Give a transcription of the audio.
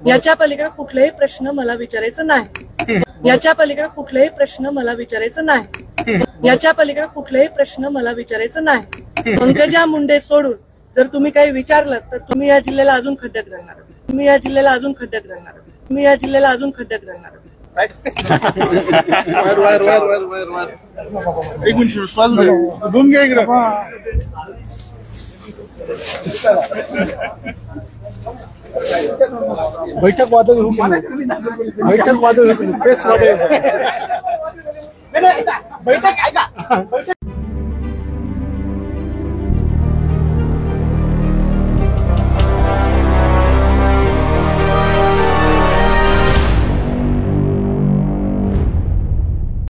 याच्या पलीकडे कुठलेही प्रश्न मला विचारायचं नाही। याच्या पलीकडे कुठलेही प्रश्न मला विचारायचं नाही। याच्या पलीकडे कुठलेही प्रश्न मला विचारायचं नाही। पंकजा मुंडे सोडून जर तुम्ही काही विचारलं तर तुम्ही या जिल्ह्याला अजून खड्ड्यात घालणार। तुम्ही या जिल्ह्याला अजून खड्ड्यात घालणार। तुम्ही या जिल्ह्याला अजून खड्ड्यात घालणार। एक मिनिट श्वास घेऊन घ्या इकडे। बैठक वादळ हुकूम, बैठक वादळ हुकूम, प्रेस वादळ।